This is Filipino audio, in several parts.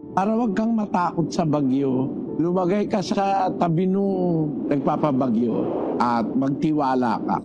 Para wag kang matakot sa bagyo, lumagay ka sa tabi nung nagpapabagyo at magtiwala ka.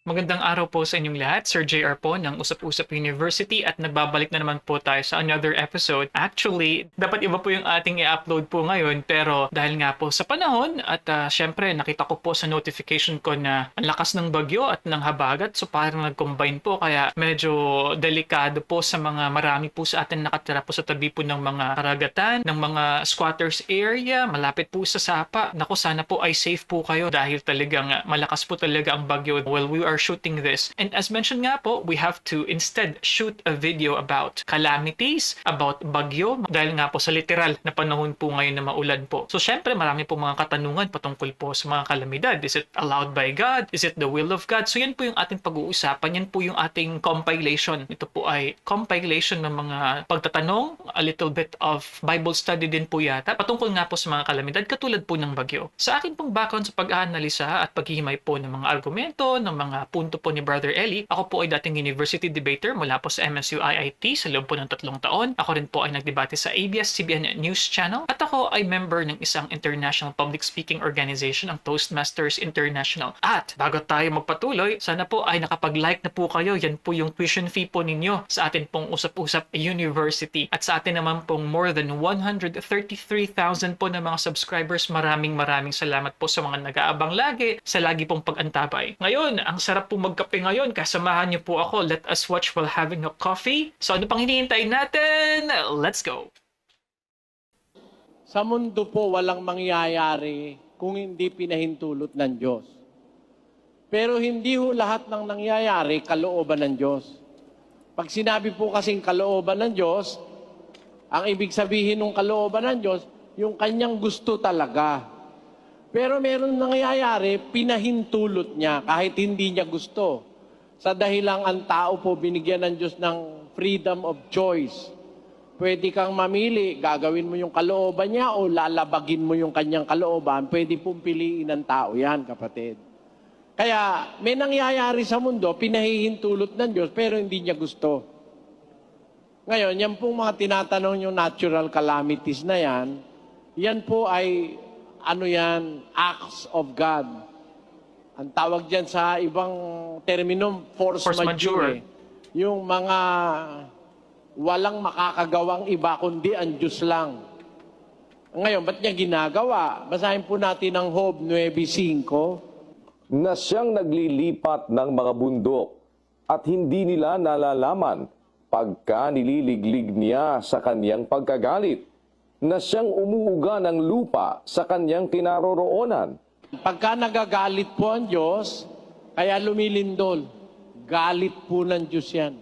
Magandang araw po sa inyong lahat. Sir JR po ng Usap-Usap University at nagbabalik na naman po tayo sa another episode. Actually, dapat iba po yung ating i-upload po ngayon pero dahil nga po sa panahon at syempre nakita ko po sa notification ko na ang lakas ng bagyo at ng habagat so parang nag-combine po kaya medyo delikado po sa mga marami po sa atin nakatira po sa tabi po ng mga karagatan, ng mga squatters area, malapit po sa sapa. Naku, sana po ay safe po kayo dahil talagang malakas po talaga ang bagyo while we are shooting this. And as mentioned nga po, we have to instead shoot a video about calamities, about bagyo, dahil nga po sa literal na panahon po ngayon na maulan po. So syempre marami po mga katanungan patungkol po sa mga kalamidad. Is it allowed by God? Is it the will of God? So yan po yung ating pag-uusapan. Yan po yung ating compilation. Ito po ay compilation ng mga pagtatanong, a little bit of Bible study din po yata, patungkol nga po sa mga kalamidad katulad po ng bagyo. Sa akin pong background sa pag-aanalisa at paghihimay po ng mga argumento, ng mga punto po ni Brother Eli. Ako po ay dating university debater mula po sa MSU IIT sa loob po ng 3 taon. Ako rin po ay nagdebate sa ABS-CBN News Channel at ako ay member ng isang international public speaking organization, ang Toastmasters International. At bago tayo magpatuloy, sana po ay nakapag-like na po kayo. Yan po yung tuition fee po ninyo sa atin pong Usap-Usap University. At sa atin naman pong more than 133,000 po na mga subscribers, maraming salamat po sa mga nag-aabang lagi, sa lagi pong pag-antabay. Ngayon, ang sarap po magkape ngayon. Kasamahan niyo po ako. Let us watch while having a coffee. So ano pang hinihintay natin? Let's go! Sa mundo po walang mangyayari kung hindi pinahintulot ng Diyos. Pero hindi ho lahat ng nangyayari kalooban ng Diyos. Pag sinabi po kasing kalooban ng Diyos, ang ibig sabihin ng kalooban ng Diyos, yung kanyang gusto talaga. Pero meron nangyayari, pinahintulot niya kahit hindi niya gusto. Sa dahilang ang tao po binigyan ng Diyos ng freedom of choice. Pwede kang mamili, gagawin mo yung kalooban niya o lalabagin mo yung kanyang kalooban. Pwede pong piliin ng tao yan, kapatid. Kaya may nangyayari sa mundo, pinahihintulot ng Diyos pero hindi niya gusto. Ngayon, yan pong mga tinatanong yung natural calamities na yan po ay acts of God. Ang tawag dyan sa ibang terminum, force majeure. Yung mga walang makakagawang iba kundi ang Diyos lang. Ngayon, ba't niya ginagawa? Basahin po natin ang Job 9:5. Na siyang naglilipat ng mga bundok at hindi nila nalalaman pagka nililiglig niya sa kaniyang pagkagalit, na siyang umuuga ng lupa sa kanyang kinaroroonan. Pagka nagagalit po ang Diyos, kaya lumilindol. Galit po ng Diyos yan.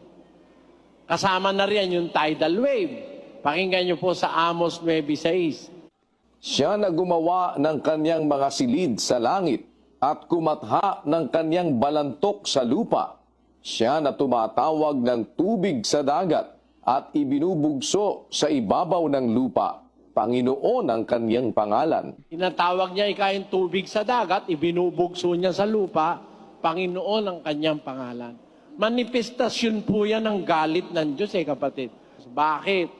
Kasama na rin yung tidal wave. Pakinggan niyo po sa Amos 9:6. Siya na gumawa ng kanyang mga silid sa langit at kumatha ng kanyang balantok sa lupa. Siya na tumatawag ng tubig sa dagat at ibinubugso sa ibabaw ng lupa. Panginoon ang kanyang pangalan. Tinatawag niya ikain tubig sa dagat, ibinubugso niya sa lupa, Panginoon ang kanyang pangalan. Manifestasyon po yan ng galit ng Diyos kapatid. Bakit?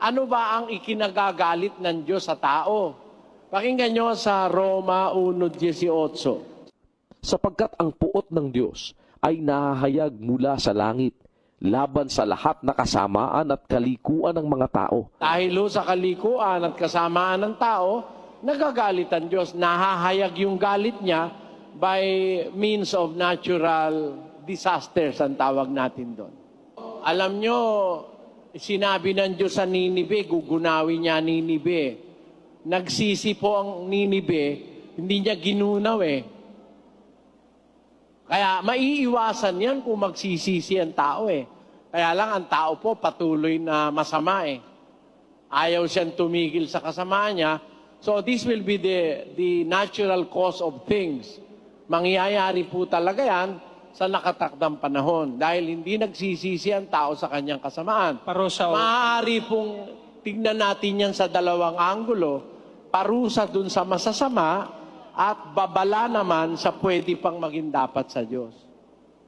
Ano ba ang ikinagagalit ng Diyos sa tao? Pakinggan nyo sa Roma 1:18. Sapagkat ang puot ng Diyos ay nahahayag mula sa langit, laban sa lahat na kasamaan at kalikuan ng mga tao. Dahil sa kalikuan at kasamaan ng tao, nagagalit ang Diyos. Nahahayag yung galit niya by means of natural disasters, ang tawag natin doon. Alam nyo, sinabi ng Diyos sa Ninibe, gugunawin niya Ninibe. Nagsisi po ang Ninibe, hindi niya ginunaw Kaya maiiwasan yan kung magsisisi ang tao Kaya lang ang tao po patuloy na masama Ayaw siyang tumigil sa kasamaan niya. So this will be the natural course of things. Mangyayari po talaga yan sa nakatakdang panahon dahil hindi nagsisisi ang tao sa kanyang kasamaan. Maaari pong tignan natin yan sa dalawang anggulo, parusa dun sa masasama at babala naman sa pwede pang maging dapat sa Diyos.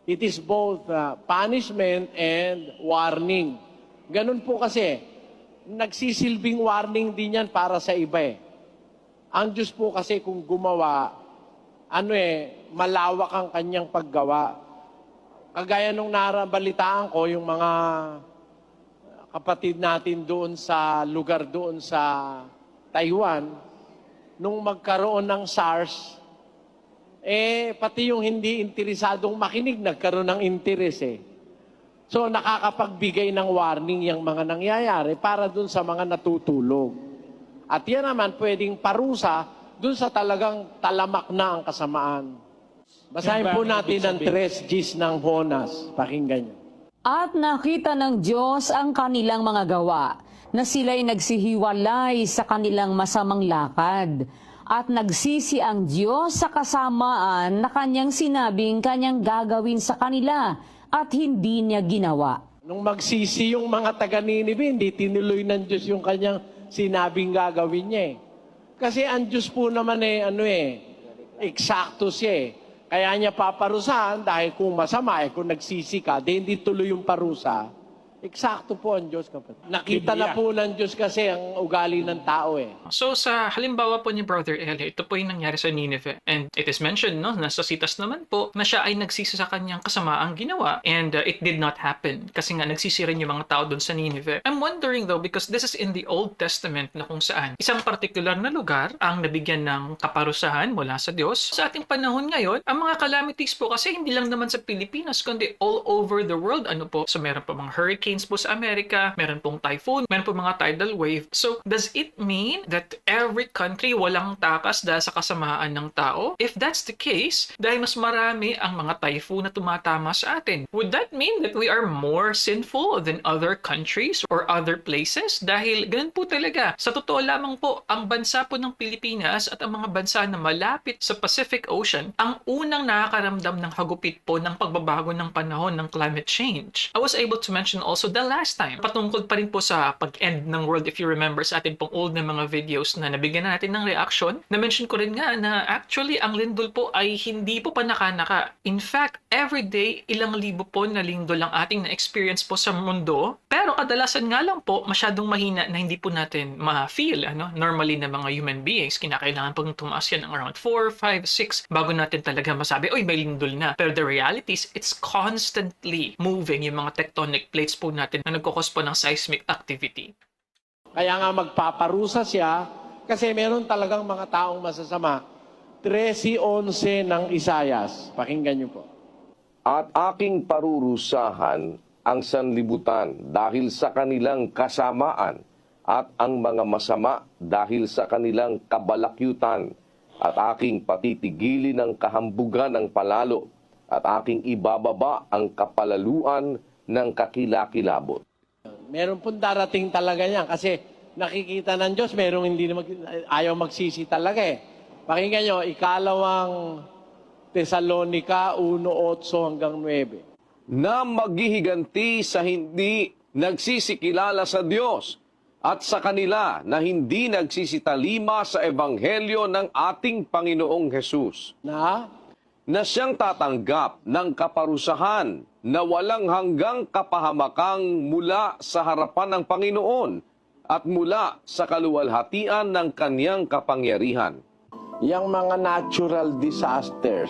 It is both punishment and warning. Ganun po kasi, nagsisilbing warning din yan para sa iba eh. Ang Diyos po kasi kung gumawa, malawak ang kanyang paggawa. Kagaya nung narabalitaan ko, yung mga kapatid natin doon sa lugar doon sa Taiwan, nung magkaroon ng SARS, pati yung hindi interesadong makinig, nagkaroon ng interes eh. So, nakakapagbigay ng warning yung mga nangyayari para dun sa mga natutulog. At yan naman pwedeng parusa dun sa talagang talamak na ang kasamaan. Basahin po natin ang 3 Gs ng Jonas. Pakinggan nyo. At nakita ng Diyos ang kanilang mga gawa, na sila'y nagsihiwalay sa kanilang masamang lakad. At nagsisi ang Diyos sa kasamaan na kanyang sinabing kanyang gagawin sa kanila, at hindi niya ginawa. Nung magsisi yung mga taga-Ninive, hindi tinuloy ng Diyos yung kanyang sinabing gagawin niya eh. Kasi ang Diyos po naman eksakto siya eh. Kaya niya paparusahan dahil kung masama kung nagsisi ka, hindi tuloy yung parusa. Eksakto po ang Diyos, kapatid. Nakita na po ng Diyos kasi ang ugali ng tao eh. So sa halimbawa po ni Brother Eli, ito po yung nangyari sa Nineveh. And it is mentioned, no, nasa sitas naman po, na siya ay nagsisi sa kanyang kasamaang ginawa. And it did not happen. Kasi nga nagsisi rin yung mga tao doon sa Nineveh. I'm wondering though, because this is in the Old Testament na kung saan isang particular na lugar ang nabigyan ng kaparusahan mula sa Diyos. Sa ating panahon ngayon, ang mga calamities po kasi hindi lang naman sa Pilipinas, kundi all over the world. So meron po mga hurricanes po sa Amerika, meron pong typhoon, meron pong mga tidal wave. So, does it mean that every country walang takas dahil sa kasamaan ng tao? If that's the case, dahil mas marami ang mga typhoon na tumatama sa atin, would that mean that we are more sinful than other countries or other places? Dahil ganun po talaga. Sa totoo lamang po, ang bansa po ng Pilipinas at ang mga bansa na malapit sa Pacific Ocean, ang unang nakakaramdam ng hagupit po ng pagbabago ng panahon ng climate change. I was able to mention also the last time, patungkol pa rin po sa pag-end ng world, if you remember sa atin pong old na mga videos na nabigyan natin ng reaction, na-mention ko rin nga na actually ang lindol po ay hindi po panakanaka. In fact, everyday, ilang libo po na lindol ang ating na-experience po sa mundo, pero kadalasan nga lang po, masyadong mahina na hindi po natin ma-feel, normally na mga human beings, kinakailangan pong tumaas yan ng around 4, 5, 6, bago natin talaga masabi, oy, may lindol na. Pero the reality is, it's constantly moving yung mga tectonic plates po natin na nagkukos po ng seismic activity. Kaya nga magpaparusa siya kasi meron talagang mga taong masasama. 13:11 ng Isayas. Pakinggan niyo po. At aking parurusahan ang sanlibutan dahil sa kanilang kasamaan at ang mga masama dahil sa kanilang kabalakyutan, at aking patitigilin ang kahambugan ng palalo, at aking ibababa ang kapalaluan ng kakilakilabot. Meron pong darating talaga yan kasi nakikita ng Diyos, merong ayaw magsisi talaga eh. Pakinggan nyo, 2 Tesalonica 1:8 hanggang 9. Na maghihiganti sa hindi nagsisikilala sa Diyos at sa kanila na hindi nagsisitalima sa ebanghelyo ng ating Panginoong Hesus, na siyang tatanggap ng kaparusahan na walang hanggang kapahamakang mula sa harapan ng Panginoon at mula sa kaluwalhatian ng kaniyang kapangyarihan. Yang mga natural disasters.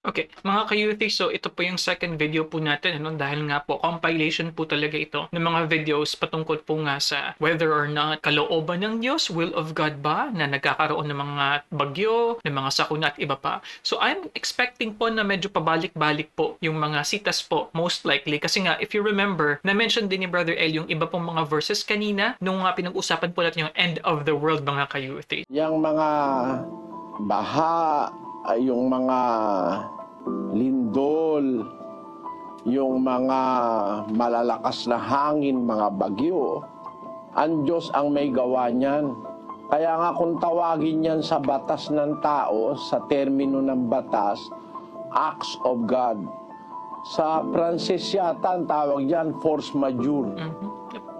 Okay, mga ka-youthi, so ito po yung second video po natin, dahil nga po, compilation po talaga ito ng mga videos patungkol po nga sa whether or not kalooban ng Diyos, will of God ba, na nagkakaroon ng mga bagyo, ng mga sakuna at iba pa. So I'm expecting po na medyo pabalik-balik po yung mga sitas po, most likely. Kasi nga, if you remember, na-mention din ni Brother El yung iba pong mga verses kanina nung pinag-usapan po natin yung end of the world, mga ka-youthi. Yang mga baha, yung mga lindol, yung mga malalakas na hangin, mga bagyo, ang Diyos ang may gawa niyan. Kaya nga kung tawagin yan sa batas ng tao, sa termino ng batas, acts of God. Sa Pranses yata, ang tawag yan, force majeure.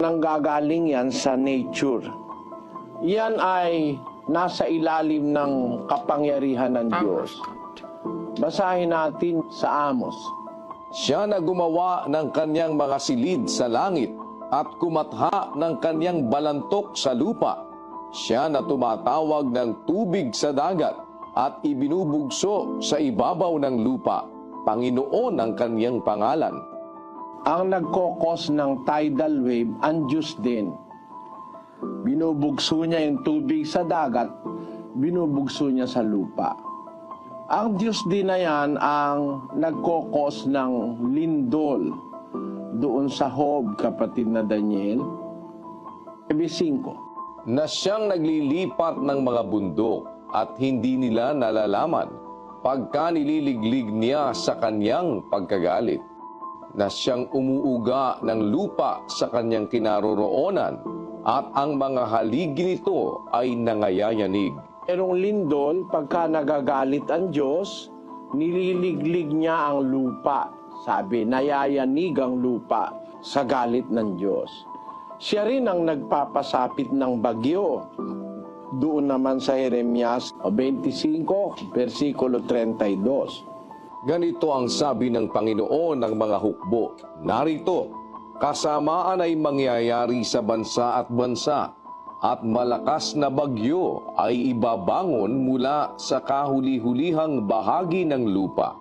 Nanggagaling yan sa nature. Yan ay nasa ilalim ng kapangyarihan ng Diyos. Basahin natin sa Amos. Siya na gumawa ng kaniyang mga silid sa langit at kumatha ng kanyang balantok sa lupa. Siya na tumatawag ng tubig sa dagat at ibinubugso sa ibabaw ng lupa. Panginoon ang kanyang pangalan. Ang nagkokos ng tidal wave, ang Diyos din. Binubugso niya yung tubig sa dagat, binubugso niya sa lupa. Ang Diyos din na yan ang nagkokos ng lindol doon sa Job, kapatid na Daniel, 5. Na siyang naglilipat ng mga bundok at hindi nila nalalaman pagka nililiglig niya sa kanyang pagkagalit. Na siyang umuuga ng lupa sa kanyang kinaroroonan at ang mga haligi nito ay nangayayanig. Merong lindol, pagka nagagalit ang Diyos, nililiglig niya ang lupa. Sabi, nayayanig ang lupa sa galit ng Diyos. Siya rin ang nagpapasapit ng bagyo. Doon naman sa Jeremias 25, versikulo 32. Ganito ang sabi ng Panginoon ng mga hukbo. Narito, kasamaan ay mangyayari sa bansa at bansa, at malakas na bagyo ay ibabangon mula sa kahuli-hulihang bahagi ng lupa.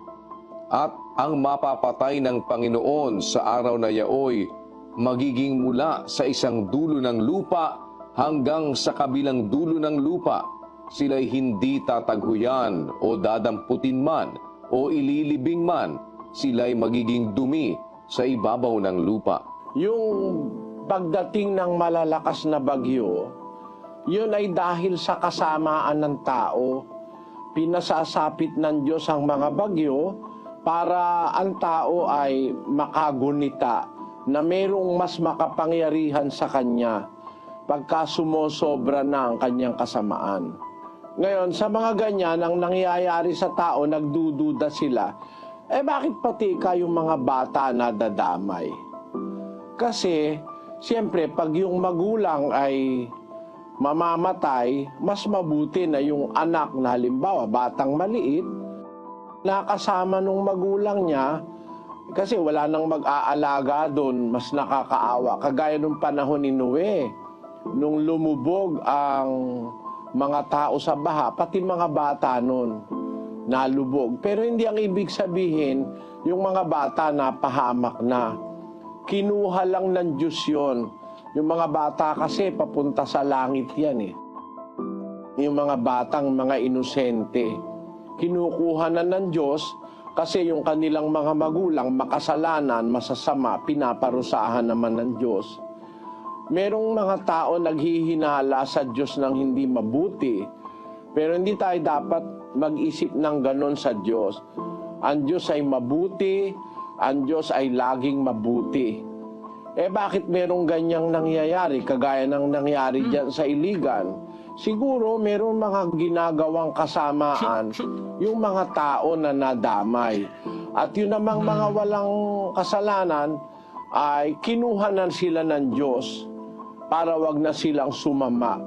At ang mapapatay ng Panginoon sa araw na yaoy, magiging mula sa isang dulo ng lupa hanggang sa kabilang dulo ng lupa. Sila'y hindi tataghuyan o dadamputin man o ililibing man. Sila'y magiging dumi sa ibabaw ng lupa. Yung pagdating ng malalakas na bagyo, yun ay dahil sa kasamaan ng tao. Pinasasapit ng Diyos ang mga bagyo para ang tao ay makagunita na mayroong mas makapangyarihan sa kanya pagka sumosobra na ang kanyang kasamaan. Ngayon, sa mga ganyan, ang nangyayari sa tao, nagdududa sila, bakit pati kayong mga bata nadadamay? Kasi, siyempre, pag yung magulang ay mamamatay, mas mabuti na yung anak na halimbawa, batang maliit, nakasama nung magulang niya, kasi wala nang mag-aalaga doon, mas nakakaawa. Kagaya nung panahon ni Noe, nung lumubog ang mga tao sa baha, pati mga bata noon nalubog. Pero hindi ang ibig sabihin, yung mga bata napahamak na. Kinuha lang ng Diyos yun. Yung mga bata kasi papunta sa langit yan eh. Yung mga batang mga inosente. Kinukuha na ng Diyos kasi yung kanilang mga magulang makasalanan, masasama, pinaparusahan naman ng Diyos. Merong mga tao naghihinala sa Diyos ng hindi mabuti. Pero hindi tayo dapat mag-isip ng ganon sa Diyos. Ang Diyos ay mabuti, ang Diyos ay laging mabuti. Bakit merong ganyang nangyayari, kagaya ng nangyari dyan sa Iligan? Siguro merong mga ginagawang kasamaan yung mga tao na nadamay. At yun namang mga walang kasalanan ay kinuha na sila ng Diyos para wag na silang sumama.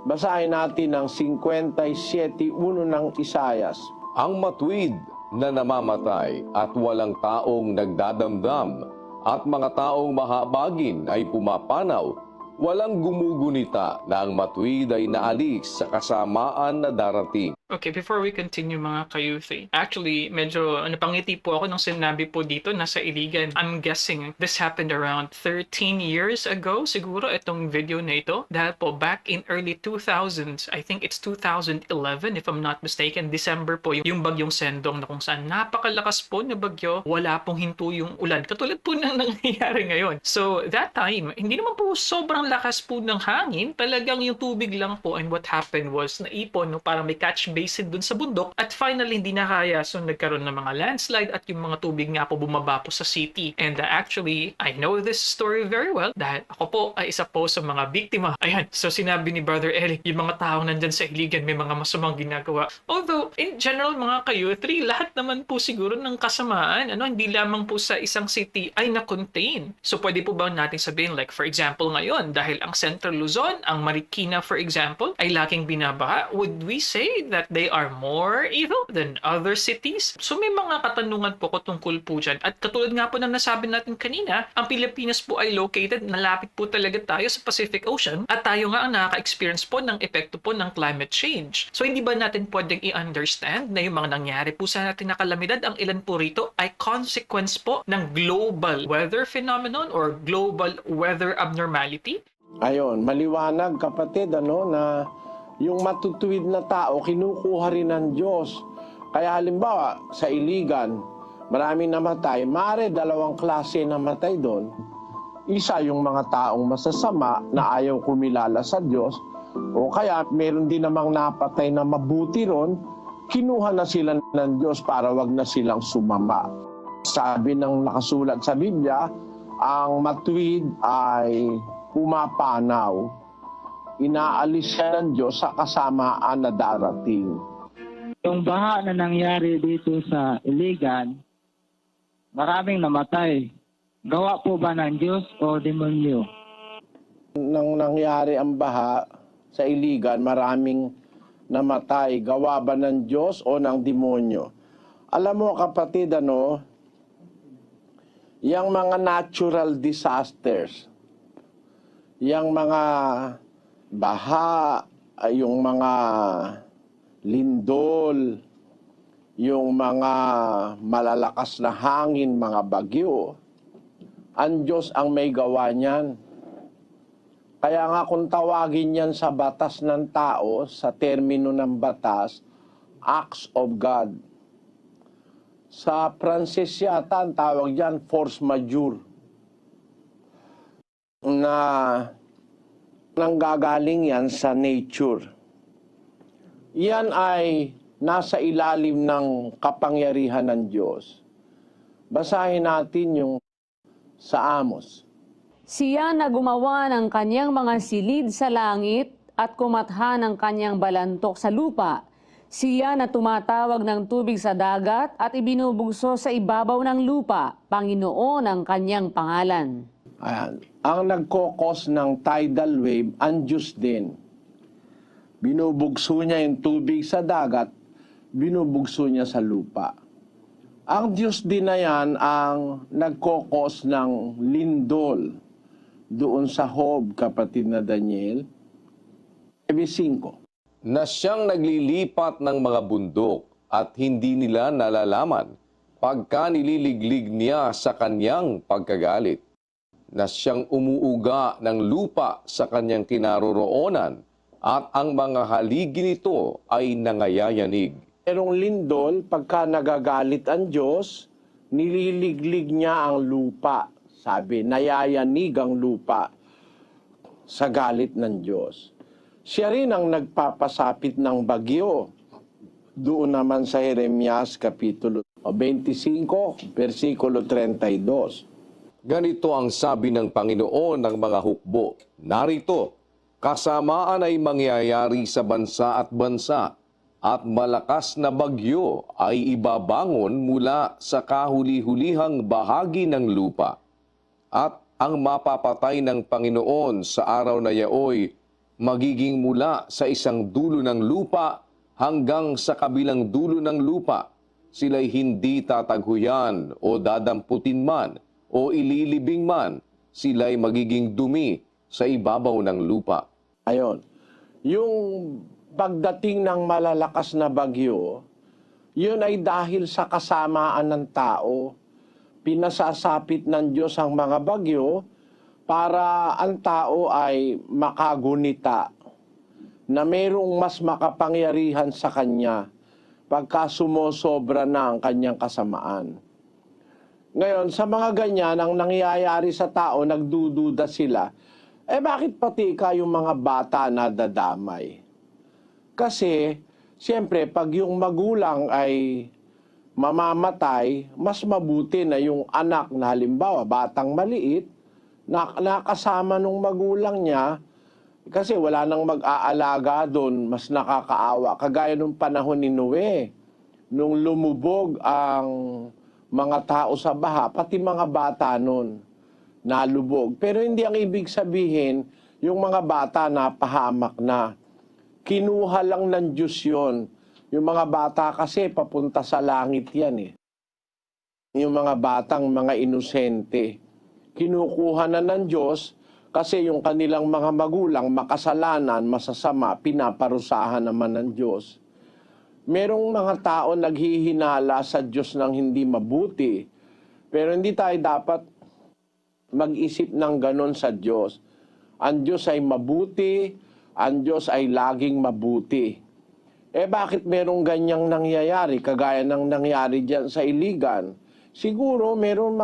Basahin natin ang 57:1 ng Isayas. Ang matuwid na namamatay at walang taong nagdadamdam at mga taong mahabagin ay pumapanaw, walang gumugunita na ang matuwid ay naalis sa kasamaan na darating. Okay, before we continue mga kayuthi, actually, medyo napangiti po ako nung sinabi po dito nasa Iligan. I'm guessing this happened around 13 years ago, siguro itong video na ito. Dahil po, back in early 2000s, I think it's 2011 if I'm not mistaken, December po yung bagyong Sendong na kung saan napakalakas po na bagyo, wala pong hinto yung ulan. Katulad po ng nangyayari ngayon. So, that time, hindi naman po sobrang lakas po ng hangin, talagang yung tubig lang po, and what happened was, naipon, no, para may catch basin dun sa bundok, at finally hindi na kaya, so nagkaroon ng mga landslide at yung mga tubig nga po bumaba po sa city. And actually, I know this story very well dahil ako po ay isa po sa mga biktima. Ayan, so sinabi ni Brother Eli, yung mga tao nandyan sa Iligan may mga masamang ginagawa. Although, in general mga kayuthri, lahat naman po siguro ng kasamaan, hindi lamang po sa isang city ay na-contain. So pwede po ba natin sabihin, like for example ngayon, dahil ang Central Luzon, ang Marikina for example, ay laging binabaha, would we say that they are more evil than other cities? So may mga katanungan po ko tungkol po dyan. At katulad nga po ng nasabi natin kanina, ang Pilipinas po ay located, nalapit po talaga tayo sa Pacific Ocean at tayo nga ang nakaka-experience po ng epekto po ng climate change. So hindi ba natin pwedeng i-understand na yung mga nangyari po sa natin na kalamidad, ang ilan po rito ay consequence po ng global weather phenomenon or global weather abnormality? Ayon, maliwanag kapatid na yung matutuwid na tao kinukuha rin ng Diyos. Kaya halimbawa sa Iligan, maraming namatay, maaari dalawang klase namatay doon. Isa yung mga taong masasama na ayaw kumilala sa Diyos, o kaya meron din namang napatay na mabuti ron, kinuha na sila ng Diyos para wag na silang sumama. Sabi ng nakasulat sa Biblia, ang matuwid ay pumapanaw. Inaalis siya ng Diyos sa kasamaan na darating. Yung baha na nangyari dito sa Iligan, maraming namatay. Gawa po ba ng Diyos o demonyo? Nang nangyari ang baha sa Iligan, maraming namatay. Gawa ba ng Diyos o ng demonyo? Alam mo kapatid, yung mga natural disasters, yung mga baha, yung mga lindol, yung mga malalakas na hangin, mga bagyo, ang Diyos ang may gawa niyan. Kaya nga kung tawagin yan sa batas ng tao, sa termino ng batas, acts of God. Sa Pranses yata, ang tawag dyan, force majeure. Na nanggagaling yan sa nature. Yan ay nasa ilalim ng kapangyarihan ng Diyos. Basahin natin yung sa Amos. Siya na gumawa ng kanyang mga silid sa langit at kumatha ng kanyang balantok sa lupa. Siya na tumatawag ng tubig sa dagat at ibinubugso sa ibabaw ng lupa. Panginoon ang kanyang pangalan. Ayan. Ang nagkokos ng tidal wave, ang Diyos din. Binubugso niya yung tubig sa dagat, binubugso niya sa lupa. Ang Diyos din na yan ang nagkokos ng lindol doon sa Job, kapatid na Daniel, 5. Na siyang naglilipat ng mga bundok at hindi nila nalalaman pagka nililiglig niya sa kanyang pagkagalit. Na siyang umuuga ng lupa sa kanyang kinaroroonan at ang mga haligi nito ay nangayayanig. Merong lindol, pagka nagagalit ang Diyos, nililiglig niya ang lupa. Sabi, nayayanig ang lupa sa galit ng Diyos. Siya rin ang nagpapasapit ng bagyo. Doon naman sa Jeremias Kapitulo 25, versikulo 32. Ganito ang sabi ng Panginoon ng mga hukbo. Narito, kasamaan ay mangyayari sa bansa at malakas na bagyo ay ibabangon mula sa kahuli-hulihang bahagi ng lupa. At ang mapapatay ng Panginoon sa araw na yaoy magiging mula sa isang dulo ng lupa hanggang sa kabilang dulo ng lupa. Sila'y hindi tataghuyan o dadamputin man o ililibing man, sila'y magiging dumi sa ibabaw ng lupa. Ayon, yung pagdating ng malalakas na bagyo, yun ay dahil sa kasamaan ng tao. Pinasasapit ng Diyos ang mga bagyo para ang tao ay makagunita na mayroong mas makapangyarihan sa kanya pagka sumosobra na ang kanyang kasamaan. Ngayon, sa mga ganyan, ang nangyayari sa tao, nagdududa sila, bakit pati kayong mga bata nadadamay? Kasi, siyempre, pag yung magulang ay mamamatay, mas mabuti na yung anak na halimbawa, batang maliit, nakasama nung magulang niya, kasi wala nang mag-aalaga doon, mas nakakaawa. Kagaya nung panahon ni Noe, nung lumubog ang mga tao sa baha, pati mga bata noon nalubog. Pero hindi ang ibig sabihin, yung mga bata napahamak na. Kinuha lang ng Diyos yun. Yung mga bata kasi papunta sa langit yan eh. Yung mga batang mga inosente. Kinukuha na ng Diyos kasi yung kanilang mga magulang makasalanan, masasama, pinaparusahan naman ng Diyos. Merong mga tao naghihinala sa Diyos ng hindi mabuti. Pero hindi tayo dapat mag-isip ng ganon sa Diyos. Ang Diyos ay mabuti, ang Diyos ay laging mabuti. Bakit merong ganyang nangyayari, kagaya ng nangyari dyan sa Iligan? Siguro merong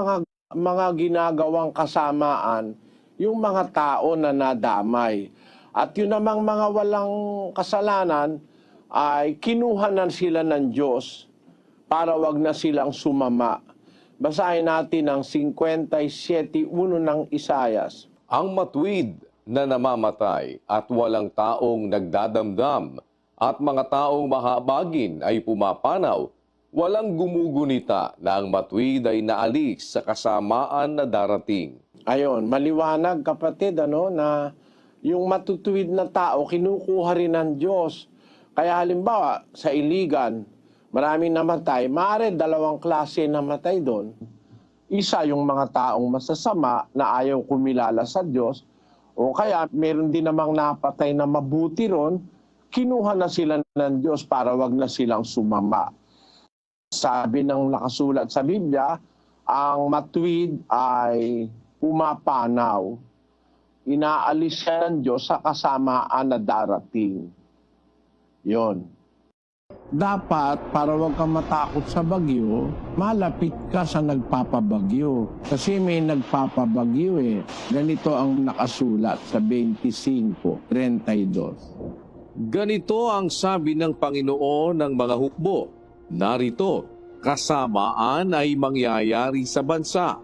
mga ginagawang kasamaan yung mga tao na nadamay. At yun namang mga walang kasalanan ay kinuha na sila ng Diyos para wag na silang sumama. Basahin natin ang 57:1 ng Isayas. Ang matuwid na namamatay at walang taong nagdadamdam at mga taong mahabagin ay pumapanaw, walang gumugunita na ang matuwid ay naalis sa kasamaan na darating. Ayon, maliwanag kapatid na yung matutuwid na tao kinukuha rin ng Diyos. Kaya halimbawa sa Iligan, maraming namatay, maaari dalawang klase namatay doon. Isa yung mga taong masasama na ayaw kumilala sa Diyos, o kaya meron din namang napatay na mabuti ron, kinuha na sila ng Diyos para wag na silang sumama. Sabi ng nakasulat sa Biblia, ang matuwid ay pumapanaw. Inaalis siya ng Diyos sa kasamaan na darating. Yon. Dapat, para wag kang matakot sa bagyo, malapit ka sa nagpapabagyo. Kasi may nagpapabagyo eh. Ganito ang nakasulat sa 25:32. Ganito ang sabi ng Panginoon ng mga hukbo. Narito, kasamaan ay mangyayari sa bansa,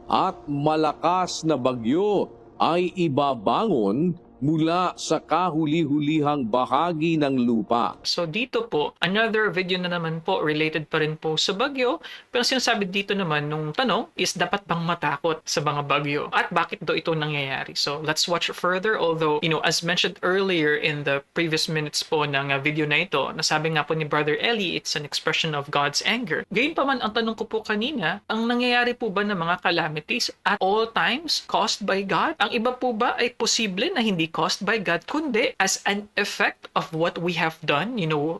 at malakas na bagyo ay ibabangon mula sa kahuli-hulihang bahagi ng lupa. So dito po, another video na naman po, related pa rin po sa bagyo. Pero sinasabi dito naman nung tanong is dapat bang matakot sa mga bagyo? At bakit daw ito nangyayari? So let's watch further. Although, as mentioned earlier in the previous minutes po ng video na ito, nasabi nga po ni Brother Eli, it's an expression of God's anger. Gayunpaman, ang tanong ko po kanina, ang nangyayari po ba ng mga calamities at all times caused by God? Ang iba po ba ay posible na hindi caused by God, kundi as an effect of what we have done,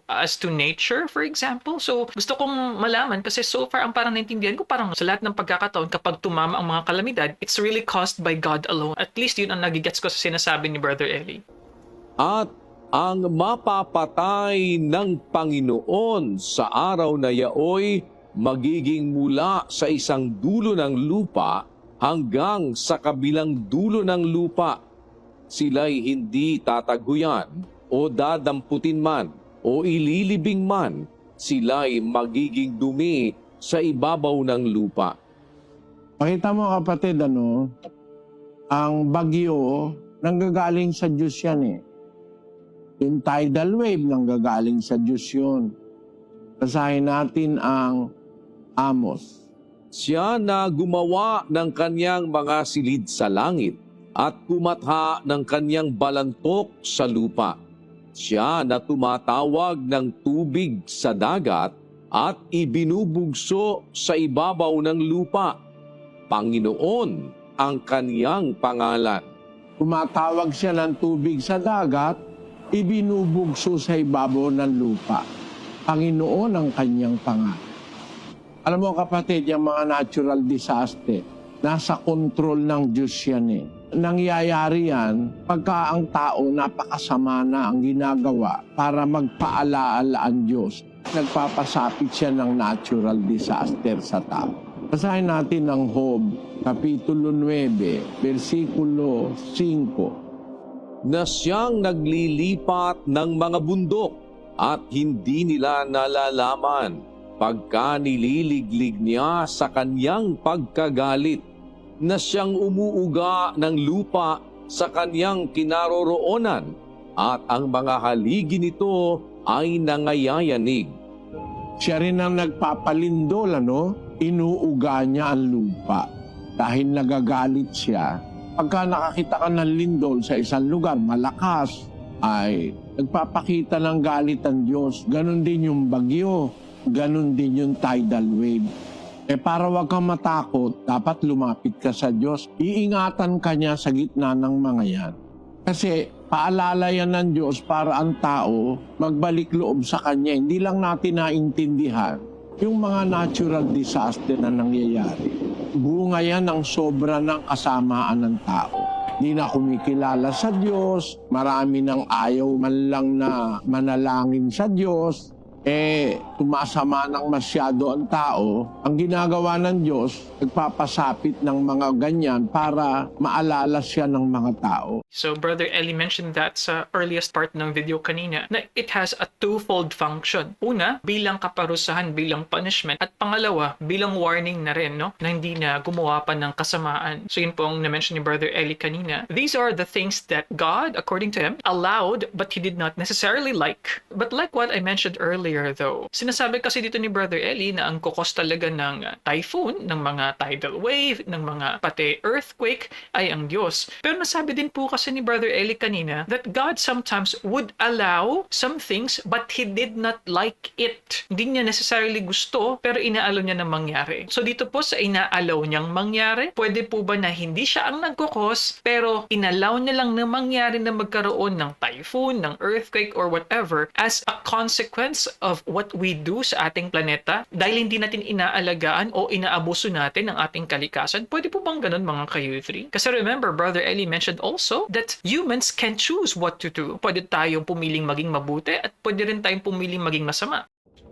as to nature, for example. So, gusto kong malaman kasi so far, ang parang naintindihan ko, parang sa lahat ng pagkakataon, kapag tumama ang mga kalamidad, it's really caused by God alone. At least yun ang nagigets ko sa sinasabi ni Brother Eli. At ang mapapatay ng Panginoon sa araw na yaoy magiging mula sa isang dulo ng lupa hanggang sa kabilang dulo ng lupa. Sila'y hindi tataguyan o dadamputin man o ililibing man, sila'y magiging dumi sa ibabaw ng lupa. Pakita mo kapatid, ang bagyo nanggagaling sa Diyos yan eh. Yung tidal wave nanggagaling sa Diyos yun. Basahin natin ang Amos. Siya na gumawa ng kanyang mga silid sa langit at kumatha ng kanyang balantok sa lupa. Siya na tumatawag ng tubig sa dagat at ibinubugso sa ibabaw ng lupa. Panginoon ang kanyang pangalan. Tumatawag siya ng tubig sa dagat, ibinubugso sa ibabaw ng lupa. Panginoon ang kanyang pangalan. Alam mo kapatid, yung mga natural disaster, nasa kontrol ng Diyos yan eh. Nangyayari yan pagka ang tao napakasama na ang ginagawa para magpaalaala ang Diyos. Nagpapasapit siya ng natural disaster sa tao. Basahin natin ang Job, Kapitulo 9, versikulo 5. Na siyang naglilipat ng mga bundok at hindi nila nalalaman pagka nililiglig niya sa kanyang pagkagalit. Na siyang umuuga ng lupa sa kanyang kinaroroonan at ang mga haligi nito ay nangayayanig. Siya rin ang nagpapalindol, inuuga niya ang lupa. Dahil nagagalit siya, Pagka nakakita ka ng lindol sa isang lugar, malakas, ay nagpapakita ng galit ang Diyos. Ganon din yung bagyo, ganon din yung tidal wave. Para wag kang matakot, dapat lumapit ka sa Diyos. Iingatan ka niya sa gitna ng mga yan. Kasi paalala yan ng Diyos para ang tao magbalik loob sa Kanya. Hindi lang natin naintindihan yung mga natural disaster na nangyayari. Bunga yan ng sobra ng kasamaan ng tao. Hindi na kumikilala sa Diyos, marami nang ayaw man lang na manalangin sa Diyos, tumasama ng masyado ang tao. Ang ginagawa ng Diyos, nagpapasapit ng mga ganyan para maalala siya ng mga tao. So Brother Eli mentioned that sa earliest part ng video kanina na it has a twofold function. Una, bilang kaparusahan, bilang punishment. At pangalawa, bilang warning na rin, no? Na hindi na gumawa pa ng kasamaan. So yun po ang na-mention ni Brother Eli kanina. These are the things that God, according to him, allowed but he did not necessarily like. But like what I mentioned earlier though, sinasabi kasi dito ni Brother Eli na ang kukos talaga ng typhoon, ng mga tidal wave, ng mga pati earthquake ay ang Diyos. Pero nasabi din po kasi ni Brother Eli kanina that God sometimes would allow some things but He did not like it. Hindi niya necessarily gusto pero inaalaw niya na mangyari. So dito po sa inaalaw niyang mangyari, pwede po ba na hindi siya ang nagkukos pero inalaw niya lang na mangyari na magkaroon ng typhoon, ng earthquake or whatever as a consequence of what we do sa ating planeta dahil hindi natin inaalagaan o inaabuso natin ang ating kalikasan? Pwede po bang ganun mga ka-U3? Kasi remember, Brother Eli mentioned also that humans can choose what to do. Pwede tayong pumiling maging mabuti at pwede rin tayong pumiling maging masama.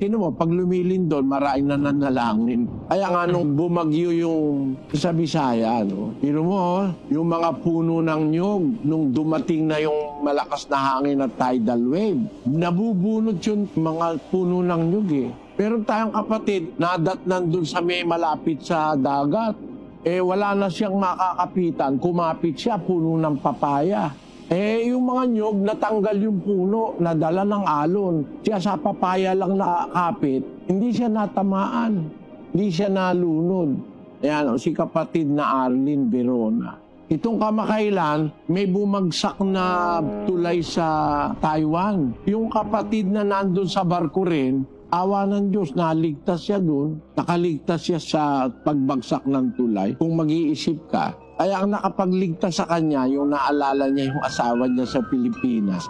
Tino mo, pag lumilindol, maraming nananalangin. Kaya nga nung bumagyo yung sa Bisaya, no? Tino mo, yung mga puno ng nyog, nung dumating na yung malakas na hangin at tidal wave, nabubunot yung mga puno ng nyog eh. Pero tayong kapatid, nadat nandun sa may malapit sa dagat, wala na siyang makakapitan, kumapit siya, puno ng papaya. Yung mga nyog, natanggal yung puno, nadala ng alon. Siya sa papaya lang nakakapit, hindi siya natamaan, hindi siya nalunod. Ayan, si kapatid na Arlene Verona. Itong kamakailan, may bumagsak na tulay sa Taiwan. Yung kapatid na nandun sa barko rin, awa ng Diyos, naligtas siya dun. Nakaligtas siya sa pagbagsak ng tulay. Kung mag-iisip ka, kaya ang nakapagligtas sa kanya, yung naalala niya yung asawa niya sa Pilipinas,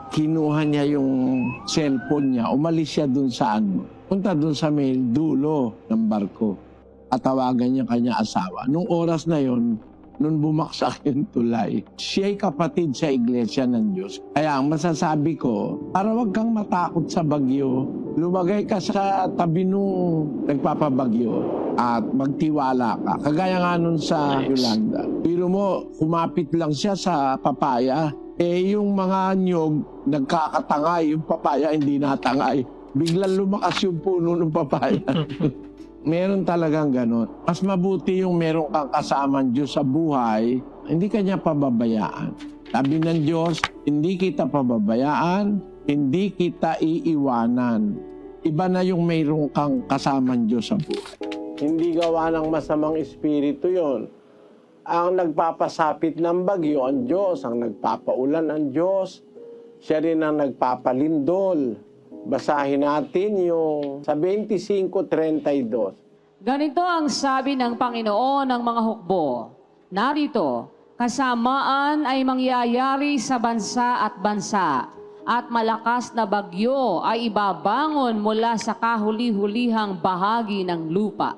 kinuha niya yung cellphone niya, umalis siya dun sa punta dun sa may dulo ng barko. At tawagan niya kanya asawa. Nung oras na yon, nung bumaksak yung tulay, siya'y kapatid sa iglesia ng Diyos. Kaya ang masasabi ko, para wag kang matakot sa bagyo, lumagay ka sa tabi nung nagpapabagyo at magtiwala ka. Kagaya nga nun sa Yolanda. Pero mo, kumapit lang siya sa papaya, yung mga nyog nagkakatangay, yung papaya hindi natangay. Biglang lumakas yung puno ng papaya. Meron talagang ganon. Mas mabuti yung meron kang kasamang Diyos sa buhay, hindi ka niya pababayaan. Sabi ng Diyos, hindi kita pababayaan, hindi kita iiwanan. Iba na yung meron kang kasamang Diyos sa buhay. Hindi gawa ng masamang espiritu yon. Ang nagpapasapit ng bagyo, ang Diyos. Ang nagpapaulan, ang Diyos. Siya rin ang nagpapalindol. Basahin natin yung sa 25:32. Ganito ang sabi ng Panginoon ng mga hukbo. Narito, kasamaan ay mangyayari sa bansa at malakas na bagyo ay ibabangon mula sa kahuli-hulihang bahagi ng lupa.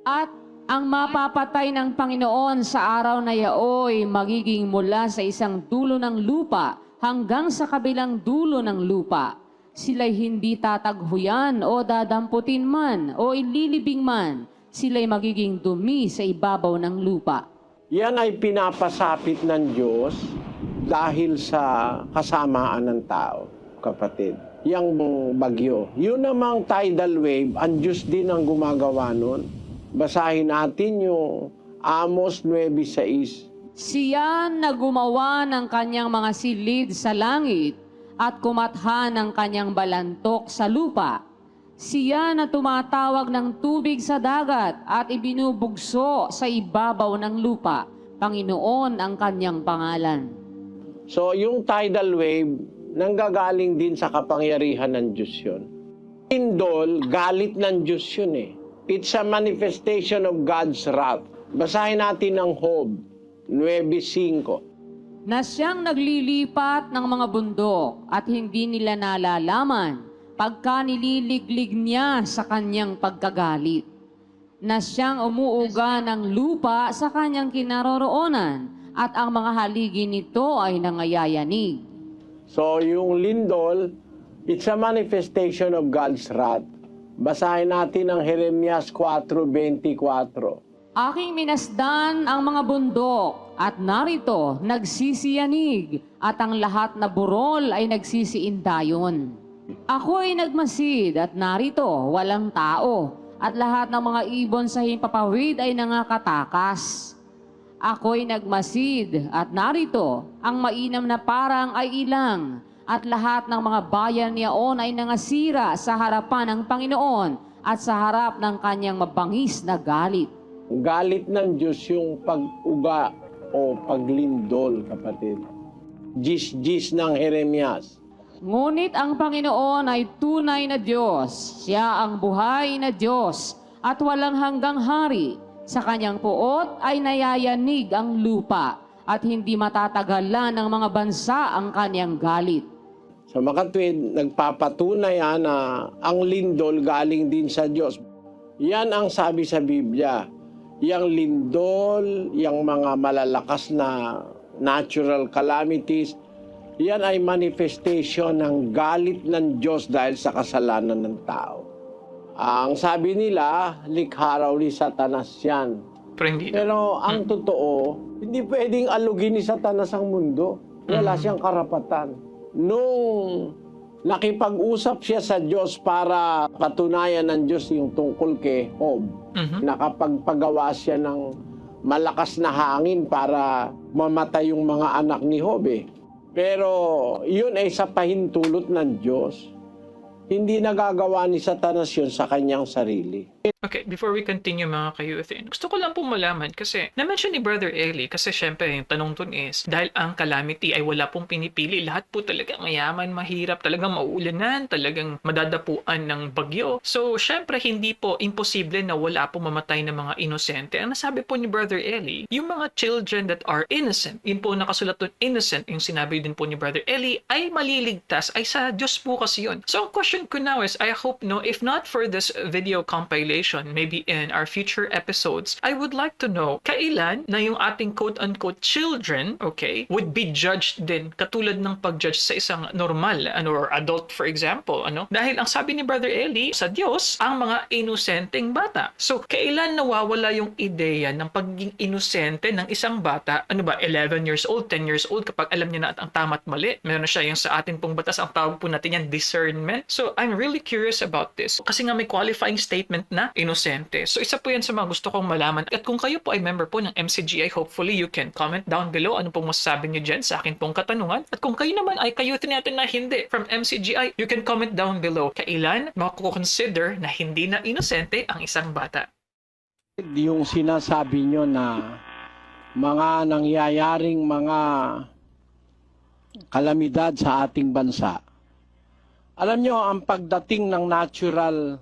At ang mapapatay ng Panginoon sa araw na yaoy magiging mula sa isang dulo ng lupa hanggang sa kabilang dulo ng lupa. Sila'y hindi tataghuyan o dadamputin man o ililibing man. Sila'y magiging dumi sa ibabaw ng lupa. Yan ay pinapasapit ng Diyos dahil sa kasamaan ng tao, kapatid. Yang bagyo. Yun namang tidal wave, ang Diyos din ang gumagawa nun. Basahin natin yung Amos 9:6. Siya na gumawa ng kanyang mga silid sa langit at kumatha ng kanyang balantok sa lupa. Siya na tumatawag ng tubig sa dagat at ibinubugso sa ibabaw ng lupa Panginoon ang kanyang pangalan. So yung tidal wave, nanggagaling din sa kapangyarihan ng Diyos yun. Lindol, galit ng Diyos yun eh. It's a manifestation of God's wrath. Basahin natin ang Job 9:5. Na siyang naglilipat ng mga bundok at hindi nila nalalaman pagka nililiglig niya sa kanyang pagkagalit. Na siyang umuuga ng lupa sa kanyang kinaroroonan at ang mga haligi nito ay nangayayanig. So yung lindol, it's a manifestation of God's wrath. Basahin natin ang Jeremias 4:24. Aking minasdan ang mga bundok at narito nagsisiyanig at ang lahat na burol ay nagsisiindayon. Ako ay nagmasid at narito walang tao at lahat ng mga ibon sa himpapawid ay nangakatakas. Ako'y nagmasid at narito ang mainam na parang ay ilang at lahat ng mga bayan niyaon ay nangasira sa harapan ng Panginoon at sa harap ng kanyang mabangis na galit. Galit ng Diyos yung pag-uga o paglindol, kapatid. Gis-gis ng Jeremias. Ngunit ang Panginoon ay tunay na Diyos. Siya ang buhay na Diyos at walang hanggang hari. Sa kanyang puot ay nayayanig ang lupa at hindi matatagalan ng mga bansa ang kanyang galit. Sa makatwid, nagpapatunay na ang lindol galing din sa Diyos. Yan ang sabi sa Biblia. Yang lindol, yang mga malalakas na natural calamities, yan ay manifestation ng galit ng Diyos dahil sa kasalanan ng tao. Ang sabi nila, likha raw ni Satanas yan. Pero ang totoo, hindi pwedeng alugin ni Satanas ang mundo. Wala siyang karapatan. Nung nakipag-usap siya sa Diyos para patunayan ng Diyos yung tungkol kay Job, nakapagpagawa siya ng malakas na hangin para mamatay yung mga anak ni Job eh. Pero yun ay sa pahintulot ng Diyos. Hindi nagagawa ni Satanas yun sa kanyang sarili. Okay, before we continue mga ka-Youthin, gusto ko lang po malaman kasi na-mention ni Brother Eli kasi syempre yung tanong dun is dahil ang calamity ay wala pong pinipili, lahat po talaga mayaman, mahirap, talagang mauulanan, talagang madadapuan ng bagyo. So syempre hindi po imposible na wala pong mamatay ng mga inosente. Ang nasabi po ni Brother Eli, yung mga children that are innocent, yun po nakasulat dun innocent, yung sinabi din po ni Brother Eli, ay maliligtas, ay sa Diyos po kasi yun. So ang question ko now is, I hope no, if not for this video compilation, maybe in our future episodes, I would like to know kailan na yung ating quote-unquote children, okay, would be judged din katulad ng pag-judge sa isang normal or adult, for example, dahil ang sabi ni Brother Eli, sa Diyos ang mga inosenteng bata. So kailan nawawala yung ideya ng pagiging inosente ng isang bata, 11 years old, 10 years old, kapag alam niya na ang tama at mali. Meron na siya yung sa atin pong batas, ang tawag po natin yan discernment. So I'm really curious about this kasi nga may qualifying statement na inosente. So isa po yan sa mga gusto kong malaman. At kung kayo po ay member po ng MCGI, hopefully you can comment down below ano pong masasabi niyo dyan sa akin pong katanungan. At kung kayo naman ay kayutin natin na hindi from MCGI, you can comment down below kailan mako-consider na hindi na inosente ang isang bata. Yung sinasabi nyo na mga nangyayaring mga kalamidad sa ating bansa, alam nyo, ang pagdating ng natural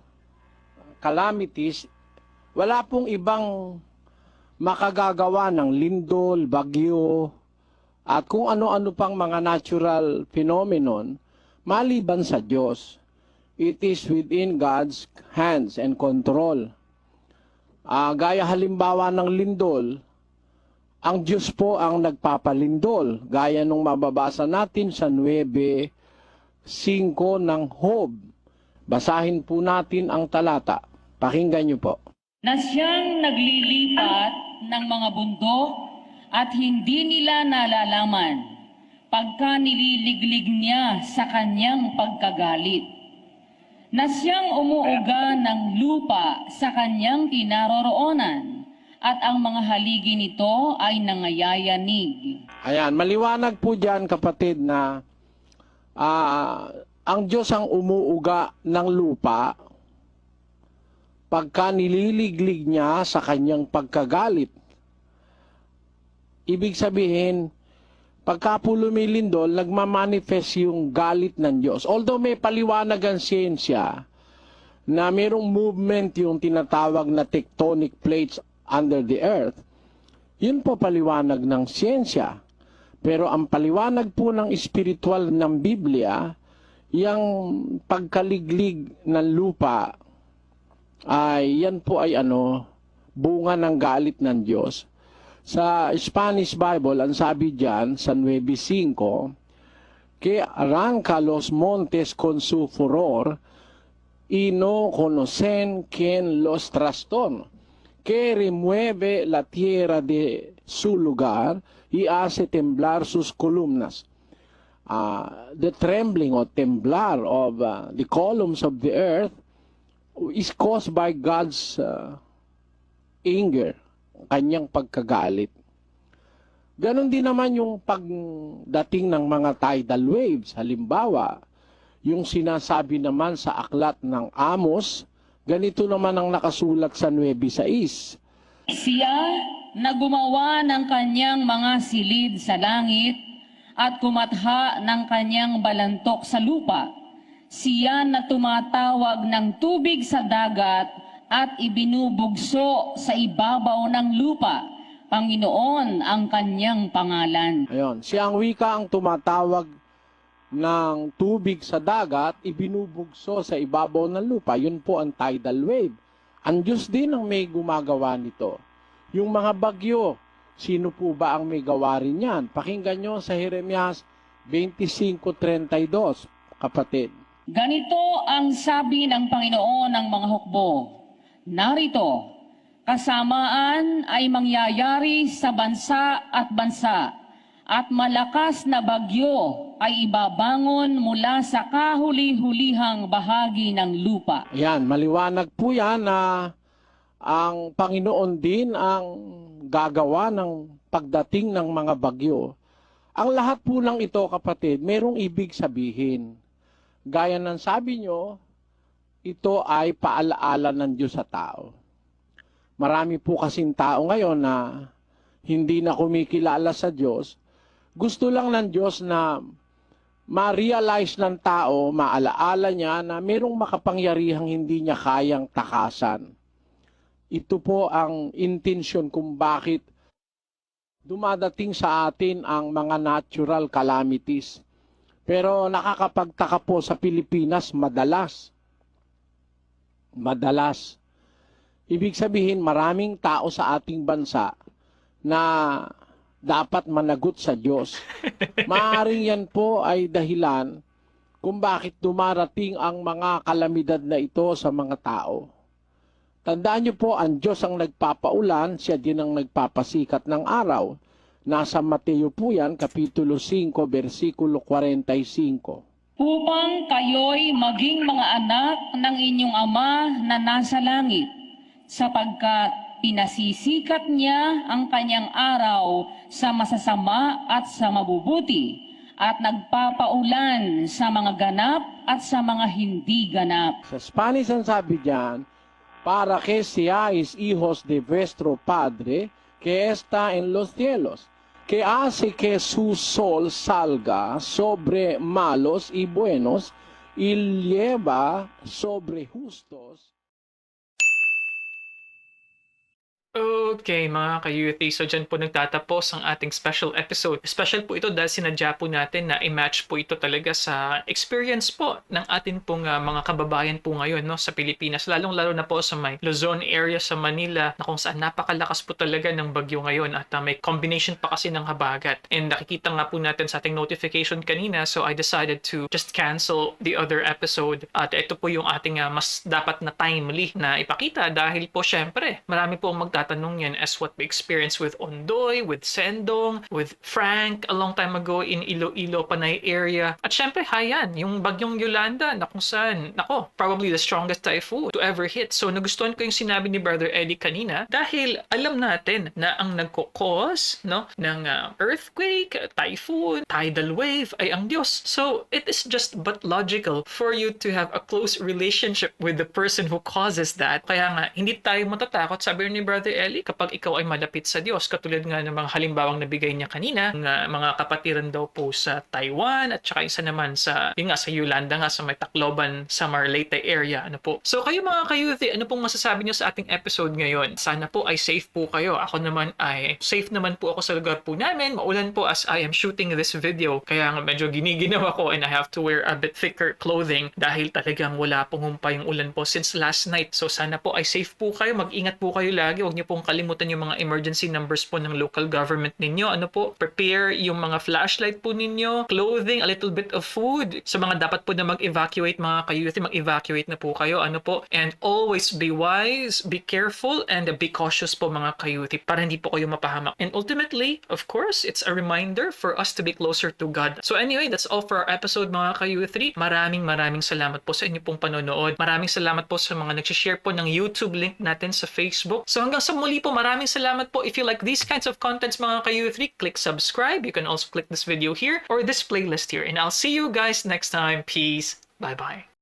calamities, wala pong ibang makagagawa ng lindol, bagyo, at kung ano-ano pang mga natural phenomenon maliban sa Diyos. It is within God's hands and control. Gaya halimbawa ng lindol, ang Diyos po ang nagpapalindol. Gaya nung mababasa natin sa 9:5 ng Job. Basahin po natin ang talata. Pakinggan niyo po. Na siyang naglilipat ng mga bundok at hindi nila nalalaman pagka nililiglig niya sa kanyang pagkagalit. Na siyang umuuga ng lupa sa kanyang kinaroroonan at ang mga haligi nito ay nangayayanig. Ayan, maliwanag po dyan kapatid na ang Diyos ang umuuga ng lupa pagka nililiglig niya sa kanyang pagkagalit. Ibig sabihin, pagka po lumilindol, nagmamanifest yung galit ng Diyos. Although may paliwanag ang siyensya na mayroong movement yung tinatawag na tectonic plates under the earth, yun po paliwanag ng siyensya. Pero ang paliwanag po ng espiritual ng Biblia, yung pagkaliglig ng lupa, ay yan po ay bunga ng galit ng Diyos. Sa Spanish Bible, ang sabi diyan sa 9:5, que arranca los montes con su furor y no conocen quien los trastorna, que remueve la tierra de su lugar y hace temblar sus columnas. The trembling or temblar of the columns of the earth is caused by God's anger, kanyang pagkagalit. Ganon din naman yung pagdating ng mga tidal waves. Halimbawa, yung sinasabi naman sa aklat ng Amos, ganito naman ang nakasulat sa 9:6. Siya na gumawa ng kanyang mga silid sa langit at kumatha ng kanyang balantok sa lupa. Siya na tumatawag ng tubig sa dagat at ibinubugso sa ibabaw ng lupa. Panginoon ang kanyang pangalan. Ayun, siya ang wika ang tumatawag ng tubig sa dagat, ibinubugso sa ibabaw ng lupa. Yun po ang tidal wave. Ang Diyos din ang may gumagawa nito. Yung mga bagyo, sino po ba ang may gawa rin yan? Pakinggan nyo sa Jeremias 25:32, kapatid. Ganito ang sabi ng Panginoon ng mga hukbo. Narito, kasamaan ay mangyayari sa bansa at malakas na bagyo ay ibabangon mula sa kahuli-hulihang bahagi ng lupa. Yan, maliwanag po yan na ang Panginoon din ang gagawa ng pagdating ng mga bagyo. Ang lahat po ng ito, kapatid, merong ibig sabihin. Gaya ng sabi nyo, ito ay paalaala ng Diyos sa tao. Marami po kasing tao ngayon na hindi na kumikilala sa Diyos. Gusto lang ng Diyos na ma-realize ng tao, maalaala niya na merong makapangyarihang hindi niya kayang takasan. Ito po ang intensyon kung bakit dumadating sa atin ang mga natural calamities. Pero nakakapagtaka po sa Pilipinas, madalas. Ibig sabihin, maraming tao sa ating bansa na dapat managot sa Diyos. Maaring yan po ay dahilan kung bakit dumarating ang mga kalamidad na ito sa mga tao. Tandaan niyo po, ang Diyos ang nagpapaulan, siya din ang nagpapasikat ng araw. Nasa Mateo po yan, Kapitulo 5, versikulo 45. Upang kayo'y maging mga anak ng inyong Ama na nasa langit, sapagkat pinasisikat niya ang kanyang araw sa masasama at sa mabubuti, at nagpapaulan sa mga ganap at sa mga hindi ganap. Sa Spanish ang sabi diyan, para que seáis hijos de vuestro Padre que está en los cielos, que hace que su sol salga sobre malos y buenos y lleva sobre justos. Okay, mga ka-youthie, so dyan po nagtatapos ang ating special episode. Special po ito dahil sinadya po natin na i-match po ito talaga sa experience po ng atin pong mga kababayan po ngayon sa Pilipinas. Lalong-lalo na po sa may Luzon area sa Manila na kung saan napakalakas po talaga ng bagyo ngayon at may combination pa kasi ng habagat. And nakikita nga po natin sa ating notification kanina, so I decided to just cancel the other episode. At ito po yung ating mas dapat na timely na ipakita dahil po syempre marami po ang magtatanong yan as what we experienced with Ondoy, with Sendong, with Frank a long time ago in Iloilo, Panay area. At syempre, hayan, yung bagyong Yolanda na kung saan, probably the strongest typhoon to ever hit. So nagustuhan ko yung sinabi ni Brother Eddie kanina dahil alam natin na ang nagkukos ng earthquake, typhoon, tidal wave ay ang Diyos. So it is just but logical for you to have a close relationship with the person who causes that. Kaya nga, hindi tayo matatakot, sabi ni Brother Eli, kapag ikaw ay malapit sa Diyos, katulad nga ng mga halimbawang nabigay niya kanina, ng mga kapatiran daw po sa Taiwan at saka isa naman sa, yun nga, sa Yolanda nga, sa may Tacloban, sa Marlete area. Ano po? So kayo mga ka-youth, ano pong masasabi niyo sa ating episode ngayon? Sana po ay safe po kayo. Ako naman ay safe naman po ako sa lugar po namin. Maulan po as I am shooting this video. Kaya nga medyo giniginaw ako and I have to wear a bit thicker clothing dahil talagang wala pong humpa yung ulan po since last night. So sana po ay safe po kayo. Mag-ingat po kayo lagi. Huwag niyo pong kalimutan yung mga emergency numbers po ng local government ninyo. Ano po? Prepare yung mga flashlight po ninyo, clothing, a little bit of food. Sa mga dapat po na mag-evacuate mga ka-youth, mag-evacuate na po kayo. Ano po? And always be wise, be careful, and be cautious po mga ka-youth para hindi po kayo mapahamak. And ultimately, of course, it's a reminder for us to be closer to God. So anyway, that's all for our episode mga ka-youth. Maraming salamat po sa inyo pong panonood. Maraming salamat po sa mga nag-share po ng YouTube link natin sa Facebook. So hanggang sa muli po, maraming salamat po. If you like these kinds of contents mga ka-youth, click subscribe. You can also click this video here or this playlist here. And I'll see you guys next time. Peace. Bye-bye.